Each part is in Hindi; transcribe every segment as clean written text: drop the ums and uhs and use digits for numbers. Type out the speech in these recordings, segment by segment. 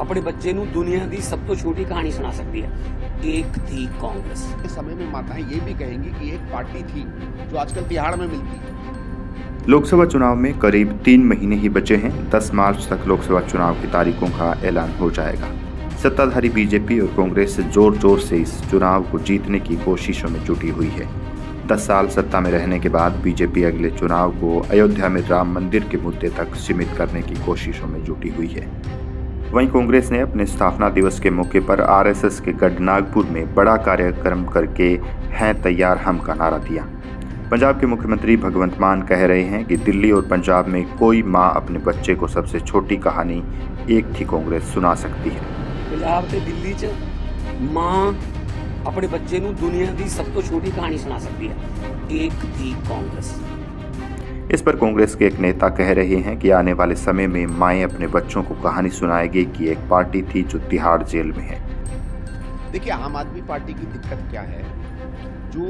अपने बच्चे ਨੂੰ दुनिया की सब तो छोटी कहानी सुना सकती है। एक थी कांग्रेस। इस समय में माताएं ये भी कहेंगी कि एक पार्टी थी जो आजकल तिहाड़ में मिलती है। लोकसभा चुनाव में करीब 3 महीने ही बचे हैं। 10 मार्च तक लोकसभा चुनाव की तारीखों का ऐलान हो जाएगा। सत्ताधारी बीजेपी और कांग्रेस जोर जोर से इस चुनाव को जीतने की कोशिशों में जुटी हुई है। 10 साल सत्ता में रहने के बाद बीजेपी अगले चुनाव को अयोध्या में राम मंदिर के मुद्दे तक सीमित करने की कोशिशों में जुटी हुई है। वहीं कांग्रेस ने अपने स्थापना दिवस के मौके पर आरएसएस के गढ़ नागपुर में बड़ा कार्यक्रम करके हैं तैयार हम का नारा दिया। पंजाब के मुख्यमंत्री भगवंत मान कह रहे हैं कि दिल्ली और पंजाब में कोई मां अपने बच्चे को सबसे छोटी कहानी एक थी कांग्रेस सुना सकती है। पंजाब ते दिल्ली च मां अपने बच्चे ਨੂੰ दुनिया की सब तो छोटी कहानी सुना सकती है। एक थी कांग्रेस। इस पर कांग्रेस के एक नेता कह रहे हैं कि आने वाले समय में माएं अपने बच्चों को कहानी सुनाएगी कि एक पार्टी थी जो तिहाड़ जेल में है। देखिए, आम आदमी पार्टी की दिक्कत क्या है, जो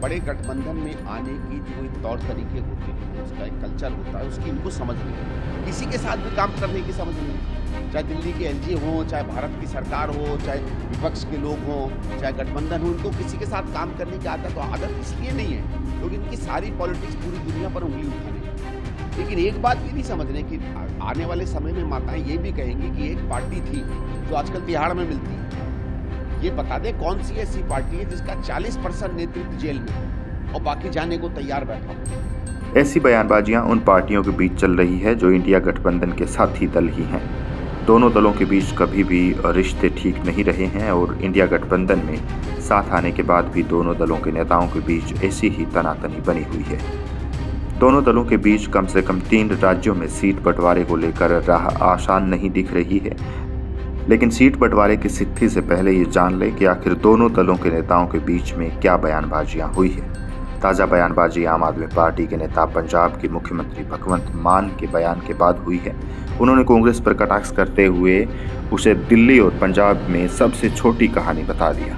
बड़े गठबंधन में आने की जो एक तौर तरीके होते हैं, उसका एक कल्चर होता है, उसकी इनको समझ नहीं है। किसी के साथ भी काम करने की समझ नहीं है। चाहे दिल्ली के एलजी हो, चाहे भारत की सरकार हो, चाहे विपक्ष के लोग हों, चाहे गठबंधन हो, इनको किसी के साथ काम करने की आदत इसलिए नहीं है क्योंकि इनकी सारी पॉलिटिक्स पूरी दुनिया पर उंगली उठाने। लेकिन एक बात ये नहीं समझ रहे कि आने वाले समय में माताएं ये भी कहेंगी कि एक पार्टी थी जो आजकल तिहाड़ में मिलती है। ये बता दें कौन सी ऐसी पार्टी है जिसका 40% नेतृत्व जेल में है और बाकी जाने को तैयार बैठा हो। ऐसी बयानबाजियां उन पार्टियों के बीच चल रही है जो इंडिया गठबंधन के साथी दल ही हैं। दोनों दलों के बीच कभी भी रिश्ते ठीक नहीं रहे हैं और इंडिया गठबंधन में साथ आने के बाद भी दोनों दलों के नेताओं के बीच ऐसी ही तनातनी बनी हुई है। दोनों दलों के बीच कम से कम 3 राज्यों में सीट बंटवारे को लेकर राह आसान नहीं दिख रही है। लेकिन सीट बंटवारे की सिद्धि से पहले ये जान ले कि आखिर दोनों दलों के नेताओं के बीच में क्या बयानबाजियां हुई है। ताज़ा बयानबाजी आम आदमी पार्टी के नेता पंजाब के मुख्यमंत्री भगवंत मान के बयान के बाद हुई है। उन्होंने कांग्रेस पर कटाक्ष करते हुए उसे दिल्ली और पंजाब में सबसे छोटी कहानी बता दिया।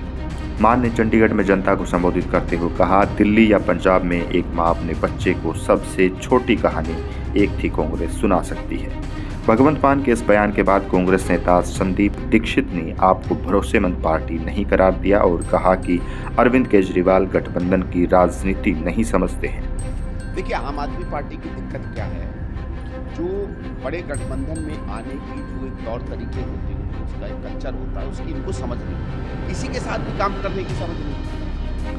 मान ने चंडीगढ़ में जनता को संबोधित करते हुए कहा, दिल्ली या पंजाब में एक मां अपने बच्चे को सबसे छोटी कहानी एक थी कांग्रेस सुना सकती है। भगवंत मान के इस बयान के बाद कांग्रेस नेता संदीप दीक्षित ने आपको भरोसेमंद पार्टी नहीं करार दिया और कहा कि अरविंद केजरीवाल गठबंधन की राजनीति नहीं समझते हैं। देखिए, आम आदमी पार्टी की दिक्कत क्या है, जो बड़े गठबंधन में आने की जो एक तौर तरीके होते हैं, उसका एक कल्चर होता है, उसकी इनको समझ नहीं है। किसी के साथ भी काम करने की समझ नहीं है।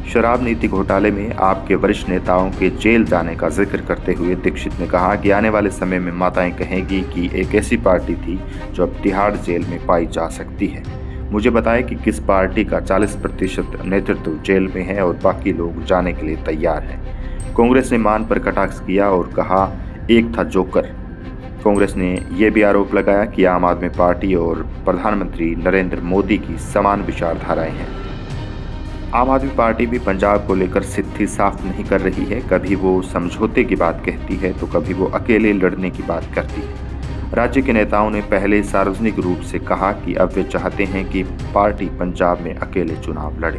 शराब नीति घोटाले में आपके वरिष्ठ नेताओं के जेल जाने का जिक्र करते हुए दीक्षित ने कहा कि आने वाले समय में माताएं कहेंगी कि एक ऐसी पार्टी थी जो अब तिहाड़ जेल में पाई जा सकती है। मुझे बताएं कि किस पार्टी का 40% नेतृत्व जेल में है और बाकी लोग जाने के लिए तैयार हैं। कांग्रेस ने मान पर कटाक्ष किया और कहा एक था जोकर। कांग्रेस ने यह भी आरोप लगाया कि आम आदमी पार्टी और प्रधानमंत्री नरेंद्र मोदी की समान विचारधाराएं हैं। आम आदमी पार्टी भी पंजाब को लेकर स्थिति साफ नहीं कर रही है। कभी वो समझौते की बात कहती है तो कभी वो अकेले लड़ने की बात करती है। राज्य के नेताओं ने पहले सार्वजनिक रूप से कहा कि अब वे चाहते हैं कि पार्टी पंजाब में अकेले चुनाव लड़े।